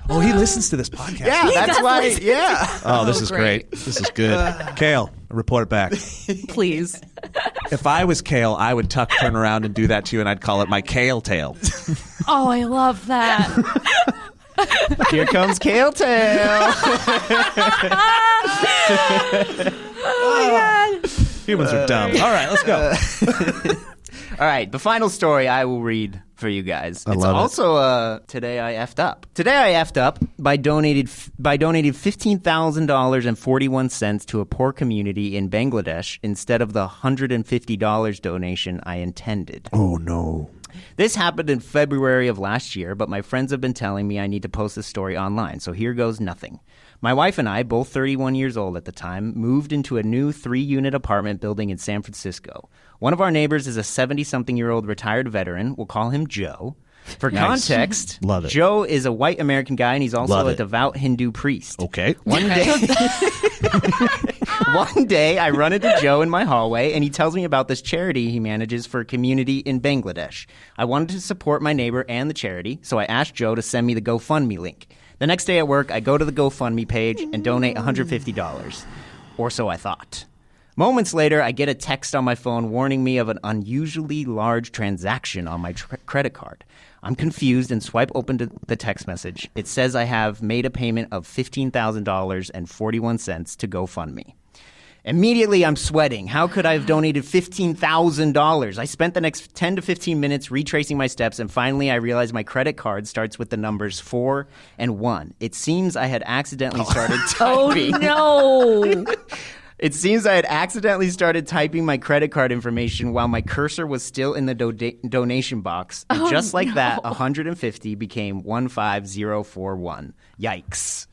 Oh, he listens to this podcast. Yeah, that's does why. listen. Yeah. Oh, this is great. This is good. Kale, report back. Please. If I was Kale, I would turn around and do that to you, and I'd call it my Kale tail. Oh, I love that. Here comes Kale Tail. Humans are dumb. All right, let's go. All right, the final story I will read for you guys. It's love it. also today I effed up. Today I effed up by donating $15,000.41 to a poor community in Bangladesh instead of the $150 donation I intended. Oh, no. This happened in February of last year, but my friends have been telling me I need to post this story online, so here goes nothing. My wife and I, both 31 years old at the time, moved into a new 3-unit apartment building in San Francisco. One of our neighbors is a 70-something-year-old retired veteran. We'll call him Joe. For Nice. context, Love it. Joe is a white American guy, and he's also Love a it. devout Hindu priest. Okay. One day, I run into Joe in my hallway, and he tells me about this charity he manages for a community in Bangladesh. I wanted to support my neighbor and the charity, so I asked Joe to send me the GoFundMe link. The next day at work, I go to the GoFundMe page and donate $150. Or so I thought. Moments later, I get a text on my phone warning me of an unusually large transaction on my credit card. I'm confused and swipe open to the text message. It says I have made a payment of $15,041 to GoFundMe. Immediately, I'm sweating. How could I have donated $15,000? I spent the next 10 to 15 minutes retracing my steps, and finally I realized my credit card starts with the numbers 4 and 1. It seems I had accidentally started typing. Oh no! It seems I had accidentally started typing my credit card information while my cursor was still in the donation box. And just like that, 150 became 15041. Yikes.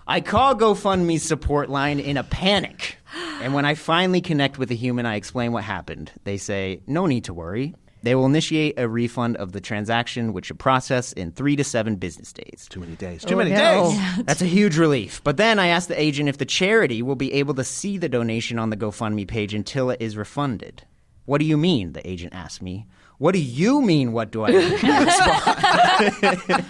I call GoFundMe's support line in a panic. And when I finally connect with a human, I explain what happened. They say, no need to worry. They will initiate a refund of the transaction, which should process in 3 to 7 business days. Too many days. Too many days. That's a huge relief. But then I asked the agent if the charity will be able to see the donation on the GoFundMe page until it is refunded. What do you mean? The agent asked me. What do you mean, what do I mean? I respond.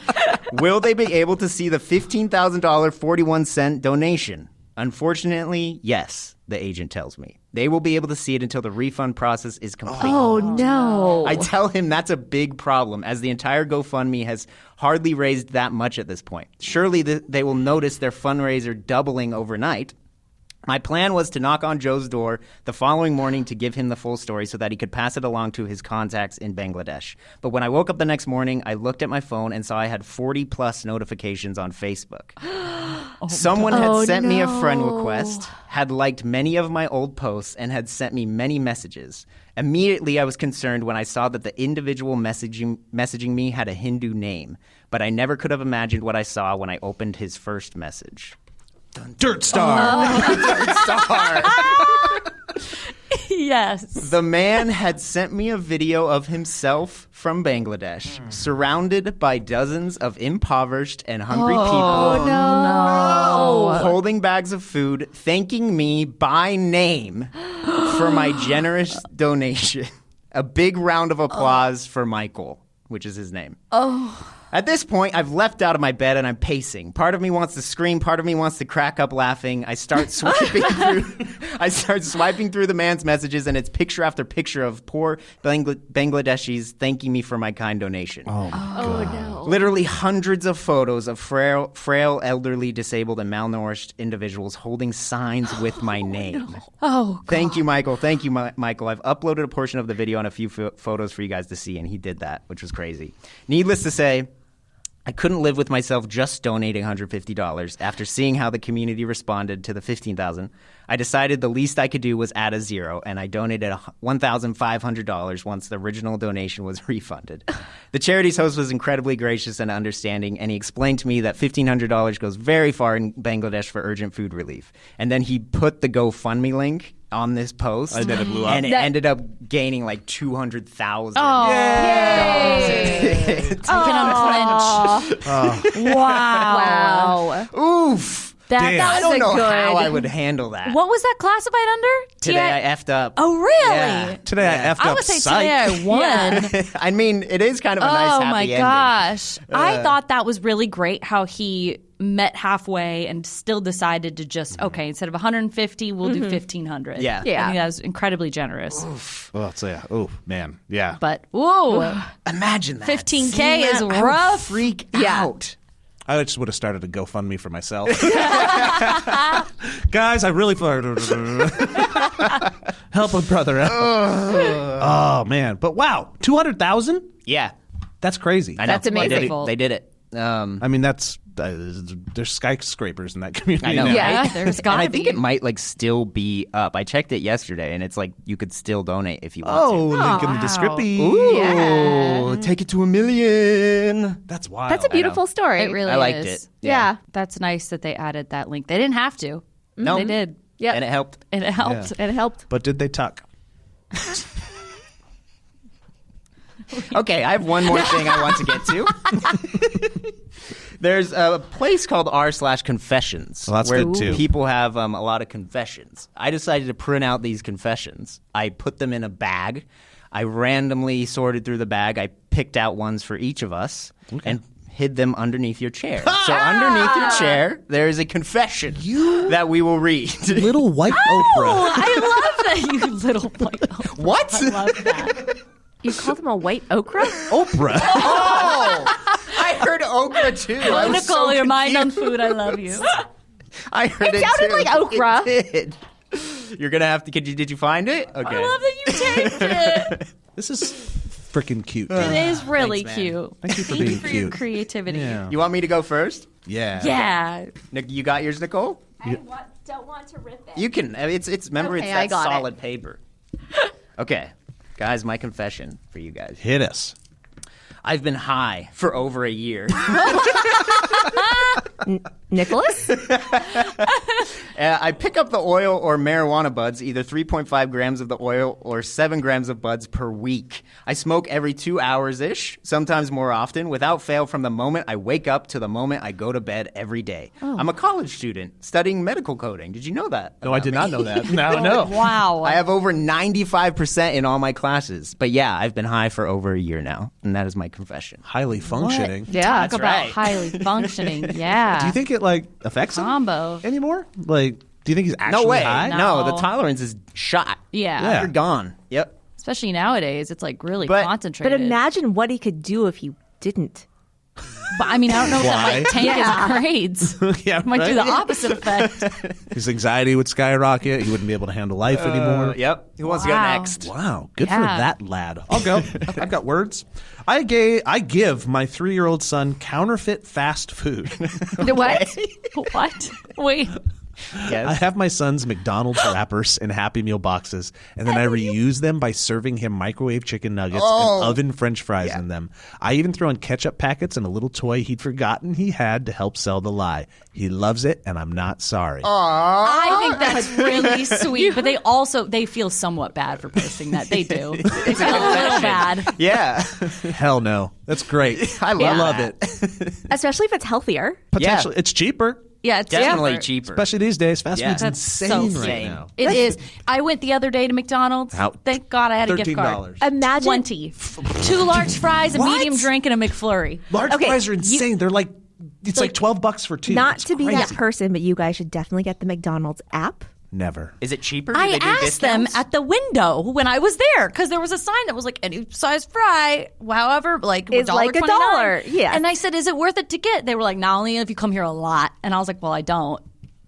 Will they be able to see the $15,000.41 donation? Unfortunately, yes, the agent tells me. They will be able to see it until the refund process is complete. Oh, no. I tell him that's a big problem, as the entire GoFundMe has hardly raised that much at this point. Surely they will notice their fundraiser doubling overnight. My plan was to knock on Joe's door the following morning to give him the full story so that he could pass it along to his contacts in Bangladesh. But when I woke up the next morning, I looked at my phone and saw I had 40-plus notifications on Facebook. Someone had sent me a friend request, had liked many of my old posts, and had sent me many messages. Immediately, I was concerned when I saw that the individual messaging me had a Hindu name, but I never could have imagined what I saw when I opened his first message. Dirt Star. Dirt Star. Yes. The man had sent me a video of himself from Bangladesh, surrounded by dozens of impoverished and hungry people. No. Holding bags of food, thanking me by name for my generous donation. A big round of applause for Michael, which is his name. At this point, I've leapt out of my bed and I'm pacing. Part of me wants to scream. Part of me wants to crack up laughing. I start swiping through the man's messages, and it's picture after picture of poor Bangladeshis thanking me for my kind donation. Oh, no. Literally hundreds of photos of frail, elderly, disabled, and malnourished individuals holding signs with my name. No. Oh, God. Thank you, Michael. Thank you, Michael. I've uploaded a portion of the video and a few photos for you guys to see, and he did that, which was crazy. Needless to say, I couldn't live with myself just donating $150. After seeing how the community responded to the $15,000, I decided the least I could do was add a zero, and I donated $1,500 once the original donation was refunded. The charity's host was incredibly gracious and understanding, and he explained to me that $1,500 goes very far in Bangladesh for urgent food relief. And then he put the GoFundMe link on this post, and then it blew up. And it ended up gaining like $200,000. Oh, Yay! You can unclench. Wow. Oof. That I was don't know good. how I would handle that. What was that classified under? Today I effed up. Oh, really? Yeah. Today I effed I up would say psych. today I won. Yeah. I mean, it is kind of a nice happy ending. Oh, my gosh. I thought that was really great how he met halfway and still decided to just, okay, instead of 150, we'll do 1,500. Yeah. I think that was incredibly generous. Well, so yeah. Oh, man. Yeah. But, whoa. Imagine that. 15K Seeing is that, I would rough. freak out. I just would have started a GoFundMe for myself. Guys, I really help a brother out. Oh, man. But wow, 200,000? Yeah. That's crazy. I know. That's amazing. They did it. I mean, there's skyscrapers in that community. I know. now. Yeah, right? there's And gotta I think be. it might like still be up. I checked it yesterday, and it's like you could still donate if you want Oh, link in the wow. description. to. Ooh, Yeah. take it to 1 million. That's wild. That's a beautiful story. It really I liked is. it. Yeah. That's nice that they added that link. They didn't have to. No. They did. Yep. And it helped. And it helped. And it helped. But did they tuck? Okay, I have one more thing I want to get to. There's a place called r/confessions Well, that's where good, too. people have a lot of confessions. I decided to print out these confessions. I put them in a bag. I randomly sorted through the bag. I picked out ones for each of us and hid them underneath your chair. So underneath your chair, there is a confession that we will read. Little white Oh, Oprah. I love that, you little boy. What? I love that. You called him a white okra? Oprah. Oh, I heard okra too. I was Nicole, so your mind on confused. food. I love you. I heard it sounded too. like okra. It did. You're gonna have to. Did you find it? Okay. I love that you taped it. This is freaking cute. It is really Thanks, man. cute. Thank you for Thank being you for your cute. creativity. Yeah. You want me to go first? Yeah. Yeah. You got yours, Nicole? Don't want to rip it. You can. It's. Remember, Okay, it's I that got it. solid paper. Okay, guys, my confession for you guys. Hit us. I've been high for over a year. Nicholas? I pick up the oil or marijuana buds, either 3.5 grams of the oil or 7 grams of buds per week. I smoke every 2 hours-ish, sometimes more often, without fail from the moment I wake up to the moment I go to bed every day. I'm a college student studying medical coding. Did you know that? No, I did not know that. No. Wow. I have over 95% in all my classes. But yeah, I've been high for over a year now, and that is my confession. Highly functioning. Yeah, Talk that's about right. highly functioning. Yeah. Do you think it like affects him Combo. anymore? Like, do you think he's actually No way. high? No, No. the tolerance is shot. Yeah. You're gone. Yep. Especially nowadays, it's like really But concentrated. but imagine what he could do if he didn't. But I mean, I don't know if that Why? might tank his grades. Yeah, Might do right? the opposite effect. His anxiety would skyrocket. He wouldn't be able to handle life anymore. Yep. Who wants to go Wow. next? Wow, good for Yeah. that lad. I'll go. I've got words. I give my 3-year-old son counterfeit fast food. What? What? Wait. Yes. I have my son's McDonald's wrappers in Happy Meal boxes, and then I reuse them by serving him microwave chicken nuggets and oven French fries in them. I even throw in ketchup packets and a little toy he'd forgotten he had to help sell the lie. He loves it, and I'm not sorry. I think that's really sweet, but they feel somewhat bad for posting that. They do. They feel a little bad. Yeah. Hell no. That's great. I love it. Especially if it's healthier. Potentially, it's cheaper. Yeah, it's Definitely cheaper. cheaper. Especially these days. Fast Yeah. food's That's so insane right insane. now. It is. I went the other day to McDonald's. How- Thank God I had a gift card. $13. Imagine 20. 2 large fries, a What? medium drink, and a McFlurry. Large Okay, fries are insane. They're like, it's like $12 for 2. not It's to be that crazy. person, but you guys should definitely get the McDonald's app. Never. Is it cheaper? Do I they do asked them discounts? at the window when I was there because there was a sign that was like any size fry, however, like Is like $1.29. $1. Yeah. And I said, "Is it worth it to get?" They were like, "Not only if you come here a lot." And I was like, "Well, I don't."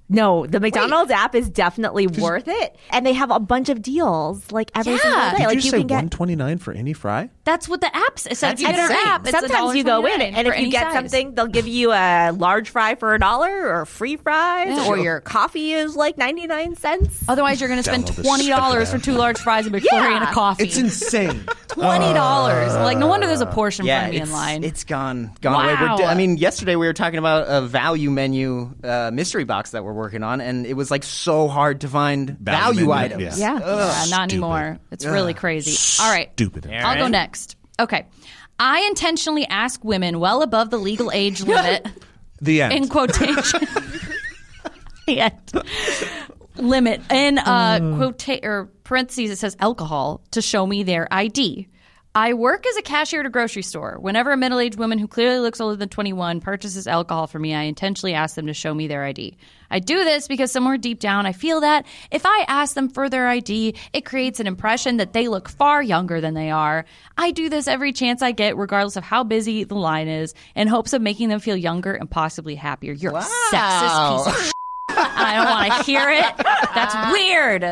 No, the McDonald's app is definitely worth it. And they have a bunch of deals like every single day. Did like you say can get $1.29 for any fry? That's what the app says. That's You get our insane. app. It's sometimes you go in $1.29 and for if you any get size. something, they'll give you a large fry for $1 or free fries Yeah. or your coffee is like 99 cents. Otherwise, you're going to spend Download this $20 for 2 large fries, a McFlurry, and a coffee. It's insane. $20. Like, no wonder there's a portion Yeah, for me it's, in line. it's gone away. Wow. I mean, yesterday we were talking about a value menu mystery box that we're working on, and it was like so hard to find value menu, items. Yeah. Yeah, not anymore. It's really crazy. All right. Stupid. I'll go next. Okay. I intentionally ask women well above the legal age limit, The end. in quotation. The end. Limit. In parentheses, it says alcohol, to show me their ID. I work as a cashier at a grocery store. Whenever a middle-aged woman who clearly looks older than 21 purchases alcohol from me, I intentionally ask them to show me their ID. I do this because somewhere deep down I feel that if I ask them for their ID, it creates an impression that they look far younger than they are. I do this every chance I get, regardless of how busy the line is, in hopes of making them feel younger and possibly happier. You're a sexist piece of shit. I don't want to hear it. That's weird.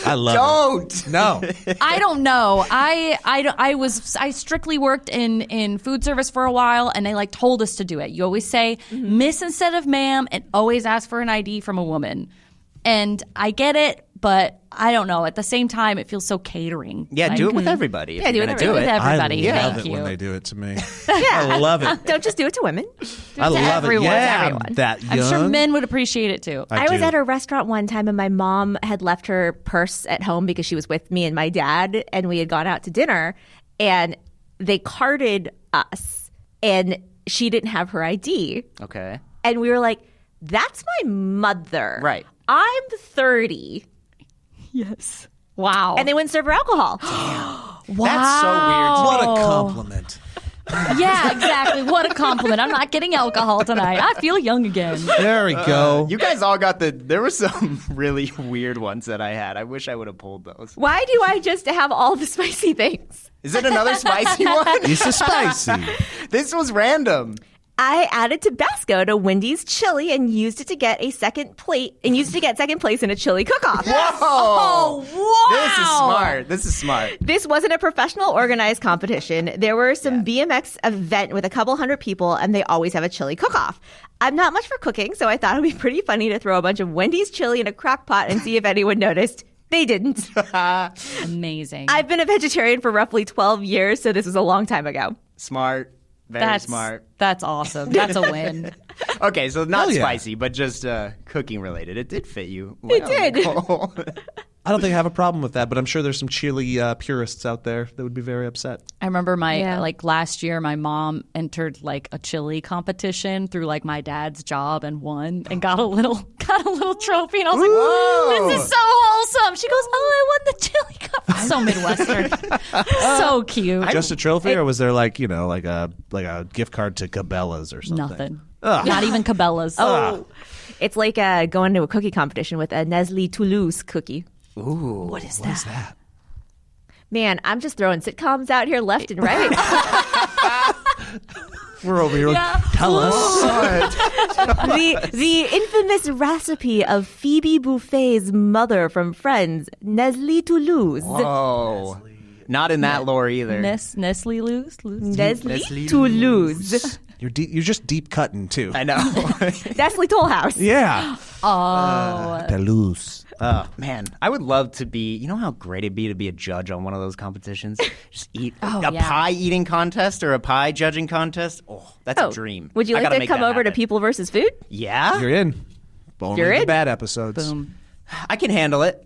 I love Don't. it. No. I don't know. I strictly worked in food service for a while, and they like told us to do it. You always say miss instead of ma'am, and always ask for an ID from a woman. And I get it, but I don't know. At the same time, it feels so catering. Yeah, Like, do it with everybody. if Yeah, do you're it gonna with with everybody. I love Thank it you. when they do it to me. I love it. Don't just do it to women. I love everyone, it. Yeah, everyone. I'm that young. I'm sure men would appreciate it too. I was do. at a restaurant one time and my mom had left her purse at home because she was with me and my dad and we had gone out to dinner and they carded us and she didn't have her ID. Okay. And we were like, that's my mother. Right. I'm 30. Yes. Wow. And they wouldn't serve her alcohol. wow. That's so weird to What a compliment. Yeah, exactly. What a compliment. I'm not getting alcohol tonight. I feel young again. There we go. You guys all got there were some really weird ones that I had. I wish I would have pulled those. Why do I just have all the spicy things? Is it another spicy one? It's a spicy. This was random. I added Tabasco to Wendy's chili and used it to get second place in a chili cook-off. Whoa! Wow. This is smart. This wasn't a professional organized competition. There were some BMX event with a couple hundred people, and they always have a chili cook-off. I'm not much for cooking, so I thought it would be pretty funny to throw a bunch of Wendy's chili in a crock pot and see if anyone noticed. They didn't. Amazing. I've been a vegetarian for roughly 12 years, so this was a long time ago. Smart. Very smart. That's awesome. That's a win. Okay, so not Hell yeah. spicy, but just cooking related. It did fit you. It did. Nicole. I don't think I have a problem with that, but I'm sure there's some chili purists out there that would be very upset. I remember last year, my mom entered like a chili competition through like my dad's job and won and got a little trophy. And I was like, Whoa. this is so wholesome. She goes, I won the chili cup. So Midwestern. So cute. Just a trophy, or was there like a gift card to Cabela's or something? Nothing. Not even Cabela's. Oh, it's like going to a cookie competition with a Nestle Toulouse cookie. Ooh. What is that? Man, I'm just throwing sitcoms out here left and right. We're over here. Tell us. the infamous recipe of Phoebe Buffet's mother from Friends, Nestle Toulouse. Whoa. Not in that lore either. Nestle Loose? Nestle Toulouse. You're just deep cutting too. I know. Nestle Toll House. Yeah. Oh. Toulouse. Oh, man. I would love to be, you know how great it'd be to be a judge on one of those competitions? Just eat pie eating contest or a pie judging contest. Oh, that's a dream. Would you I like gotta to make come that over to happen. People versus Food? Yeah? You're in. Only You're the in? bad episodes. Boom. I can handle it.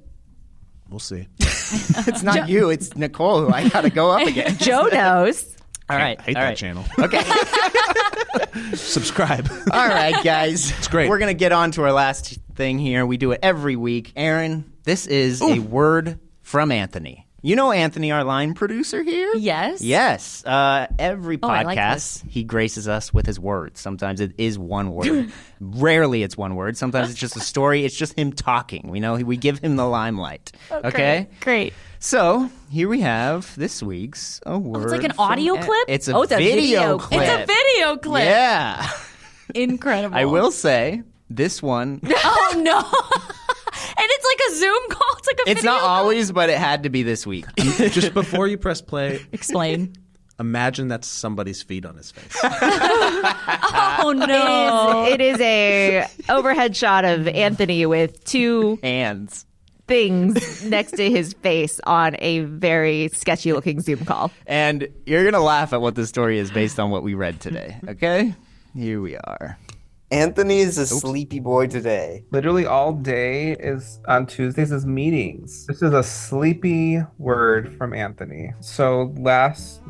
We'll see. It's not you. It's Nicole who I got to go up against. Joe knows. All right. I hate all that right. channel. Okay. Subscribe. All right, guys. It's great. We're going to get on to our last thing here. We do it every week. Erin, this is a word from Anthony. You know Anthony, our line producer here? Yes. Yes. Every I like podcast, he graces us with his words. Sometimes it is one word. Rarely it's one word. Sometimes it's just a story. It's just him talking. We give him the limelight. Okay? Great. So here we have this week's word. It's like an from audio clip? It's a It's a video video clip. It's a video clip. Yeah. Incredible. I will say this one. Oh, no. And it's like a Zoom call. It's like a It's video not call. always, but it had to be this week. Just before you press play, Explain. imagine that's somebody's feet on his face. Oh, no. It is a overhead shot of Anthony with two Hands. things next to his face on a very sketchy looking Zoom call. And you're going to laugh at what the story is based on what we read today. Okay? Here we are. Anthony is a sleepy boy today. Literally all day is on Tuesdays is meetings. This is a sleepy word from Anthony. So last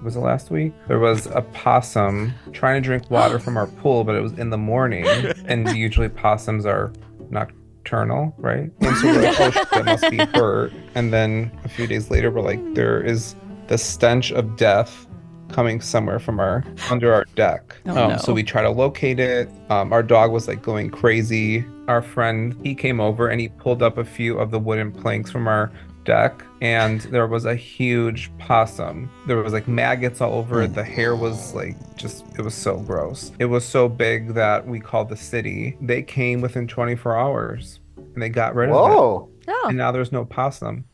week? There was a possum trying to drink water from our pool, but it was in the morning. And usually possums are nocturnal, right? And so we're like, oh shit, that must be her. And then a few days later, we're like, there is the stench of death coming somewhere from under our deck. no. So we try to locate it. Our dog was like going crazy. Our friend, he came over and he pulled up a few of the wooden planks from our deck, and there was a huge possum. There was like maggots all over it. The hair was like it was so gross. It was so big that we called the city. They came within 24 hours and they got rid of it. Whoa. Oh. And now there's no possum.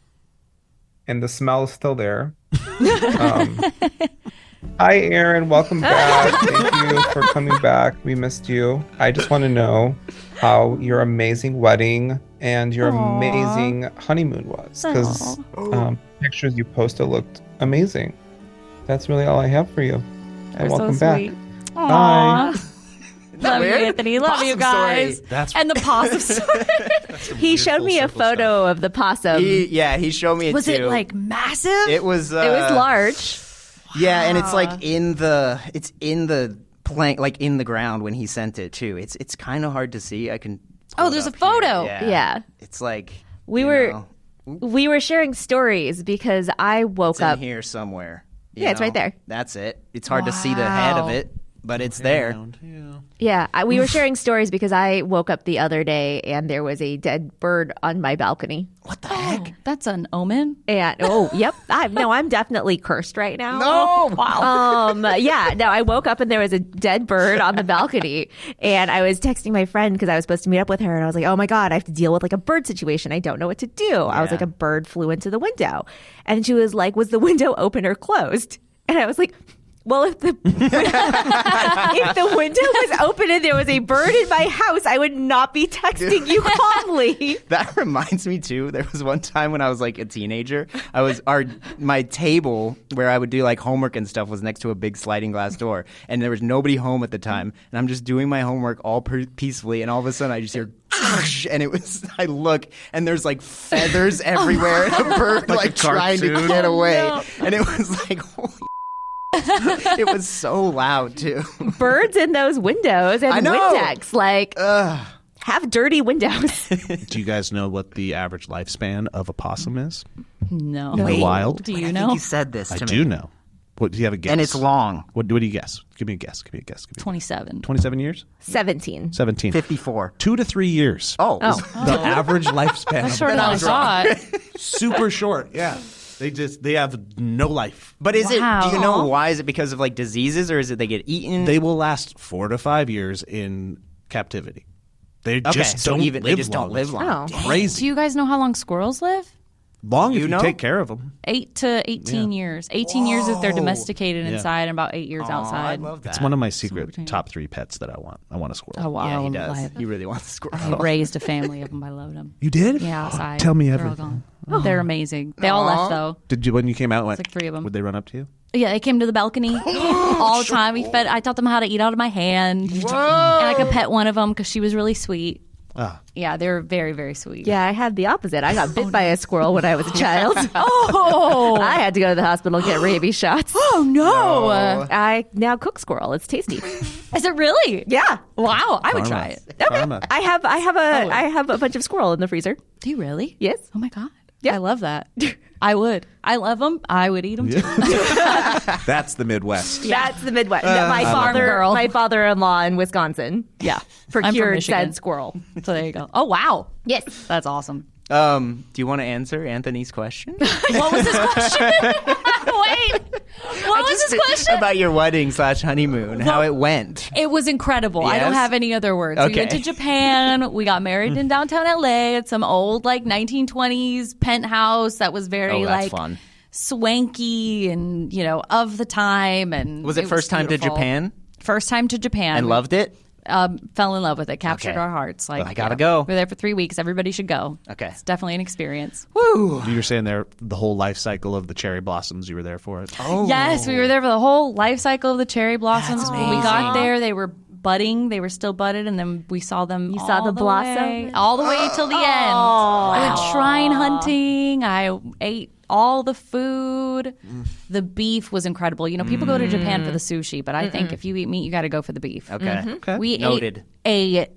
And the smell is still there. Hi, Erin. Welcome back. Thank you for coming back. We missed you. I just want to know how your amazing wedding and your amazing honeymoon was. Because pictures you posted looked amazing. That's really all I have for you. And welcome back. Bye. Love you, weird? Anthony. Love you Possum guys. story. And the possum story. He showed me a photo of the possum. He showed me it Was too. it like massive? It was. It was large. Yeah, and it's like in the plank, like in the ground when he sent it too. It's kind of hard to see. I can. pull it there's a up here. photo. Yeah. It's like We were sharing stories because I woke it's in up. here somewhere. you Yeah, it's right know? there. That's it. It's hard to see the head of Wow. it, but it's there. Yeah, we were sharing stories because I woke up the other day and there was a dead bird on my balcony. What the heck? That's an omen. And yep, I'm definitely cursed right now. No! Wow. I woke up and there was a dead bird on the balcony, and I was texting my friend because I was supposed to meet up with her, and I was like, oh my god, I have to deal with like a bird situation. I don't know what to do. I was Yeah. like, a bird flew into the window, and she was like, was the window open or closed? And I was like, Well, if the if the window was open and there was a bird in my house, I would not be texting you calmly. That reminds me too. There was one time when I was like a teenager. My table where I would do like homework and stuff was next to a big sliding glass door, and there was nobody home at the time. And I'm just doing my homework all peacefully, and all of a sudden I just hear. And I look, and there's like feathers everywhere, and a bird like trying to get away. No. And it was like, holy it was so loud too. Birds in those windows and I know. Windex, like have dirty windows. Do you guys know what the average lifespan of a possum is? No. In the wild? Do you I think know? you said this to I me. do know. What do you have a guess? And it's long. What do you guess? Give me a guess. 27. 27 years? 17. 17. 54. 2 to 3 years. Oh. The average lifespan. That's of shorter than I thought. super short. Yeah. They have no life. But is it, Wow. do you know why? Is it because of like diseases, or is it they get eaten? They will last 4 to 5 years in captivity. They just so don't even, live they just long. don't live long. Oh. Crazy. Do you guys know how long squirrels live? Long if You you know? take care of them. 8 to 18 years. 18 years if they're domesticated Yeah. inside, and about 8 years Aw, outside. I love that. It's one of my secret top 3 pets that I want. I want a squirrel. Oh, wow. Yeah, he does. I He really wants a I squirrel. raised a family of them. I loved them. You did? Yeah, outside. Tell me They're all everything. gone. They're amazing. They all left, though. Did you when you came out? It's like 3 of them. Would they run up to you? Yeah, they came to the balcony all the time. I taught them how to eat out of my hand. Whoa! And I could pet one of them because she was really sweet. Ah. Yeah, they're very, very sweet. Yeah, I had the opposite. I got bit by a squirrel when I was a child. Oh! I had to go to the hospital and get rabies shots. Oh, no. I now cook squirrel. It's tasty. Is it really? Yeah. Wow, I would Karma. try it. Karma. I have a bunch of squirrel in the freezer. Do you really? Yes. Oh, my God. Yeah. I love that. I would. I love them. I would eat them too. That's the Midwest. That's the Midwest. Farm girl. My father-in-law in Wisconsin. Yeah. I'm from Procured Michigan. said squirrel. So there you go. Oh, wow. Yes. That's awesome. Do you want to answer Anthony's question? What was his question? Wait. What was his question? About your wedding / honeymoon, how it went. It was incredible. I don't Yes? have any other words. Okay. We went to Japan. We got married in downtown LA at some old like 1920s penthouse that was very Oh, that's like fun. swanky and of the time. And Was it first time to beautiful. Japan? First time to Japan. And loved it? Fell in love with it. Captured Okay. our hearts. Like I gotta go. We were there for 3 weeks. Everybody should go. Okay. It's definitely an experience. Woo! You were saying there the whole life cycle of the cherry blossoms. You were there for it. Oh. Yes, we were there for the whole life cycle of the cherry blossoms. That's When we got amazing. there, they were budding. They were still budded, and then we saw them. You saw the blossom? way, all the way till the end. I went shrine hunting. I ate all the food. The beef was incredible. People go to Japan for the sushi, but I think if you eat meat, you got to go for the beef. Okay. Okay. We Noted. ate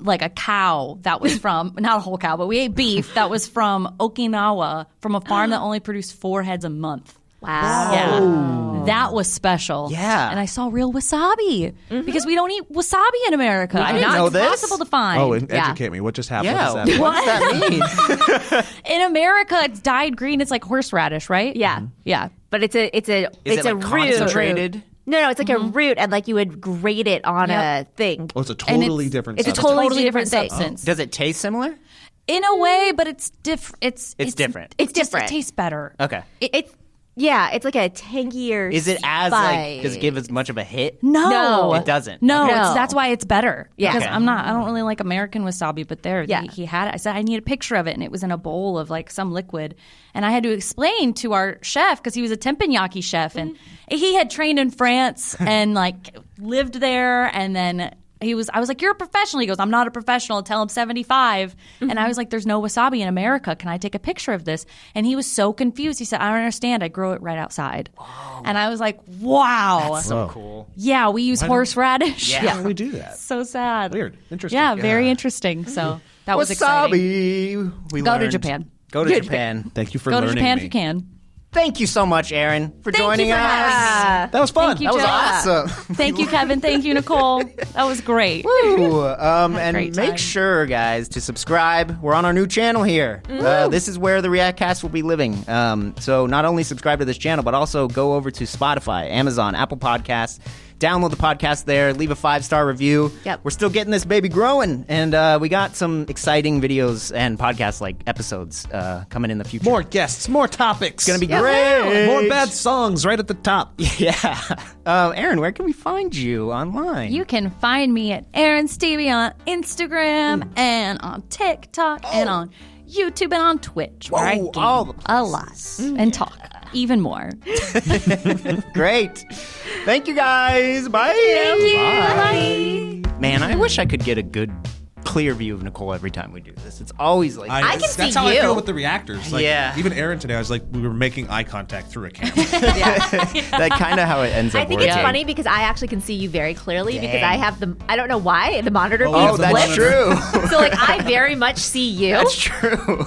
a cow that was from not a whole cow, but we ate beef that was from Okinawa, from a farm that only produced 4 heads a month. Wow. Yeah. That was special. Yeah. And I saw real wasabi because we don't eat wasabi in America. I didn't know it's this. impossible to find. Oh, and educate me. What just happened? Yeah. What does that mean? What does that mean? In America, it's dyed green. It's like horseradish, right? Yeah. Yeah. But it's a Is a it like root. concentrated? No, it's like a root, and like you would grate it on Yep. a thing. Oh, it's a totally different. it's a substance. totally different thing. substance. Does it taste similar? In a way, but it's different. It's different. It's just- different. It tastes better. Okay. It's like a tangier. Is it as spice. like, does it give as much of a hit? No, It doesn't. No, Okay. that's why it's better. Yeah. because Okay. I don't really like American wasabi, but Yeah. he had it. I said I need a picture of it, and it was in a bowl of like some liquid, and I had to explain to our chef because he was a teppanyaki chef, and he had trained in France and like lived there, and then. I was like, you're a professional. He goes, I'm not a professional. Tell him 75. And I was like, there's no wasabi in America. Can I take a picture of this? And he was so confused. He said, I don't understand. I grow it right outside. And I was like, wow. So cool. Yeah, we use horseradish. Yeah. Why do we do that? So sad. Weird. Interesting. Yeah, very interesting. So that was exciting. Wasabi. We Go to learned. Japan. Go to Japan. Thank you for Go to learning Japan me. if you can. Thank you so much, Erin, for joining you for us. having That was fun. Thank you, That was Joe. awesome. Thank you, Kevin. Thank you, Nicole. That was great. Woo. And great make time. sure, guys, to subscribe. We're on our new channel here. This is where the ReactCAST will be living. So not only subscribe to this channel, but also go over to Spotify, Amazon, Apple Podcasts. download the podcast there, leave a 5-star review. Yep. We're still getting this baby growing, and we got some exciting videos and podcast-like episodes coming in the future. More guests, more topics. It's going to be great. More bad songs right at the top. Yeah. Erin, where can we find you online? You can find me at Erin Stevie on Instagram and on TikTok and on YouTube and on Twitch, where I game a lot and talk even more. Great. Thank you, guys. Bye. Thank you. Bye. Man, I wish I could get a good, clear view of Nicole every time we do this. It's always like... I can That's see how I you. feel with the reactors. Like, Yeah. Even Erin today, I was like, we were making eye contact through a camera. That's kind of how it ends up I think working. it's funny because I actually can see you very clearly because I have I don't know why, the monitor Oh, view Oh, that's flips. true. So like I very much see you. That's true.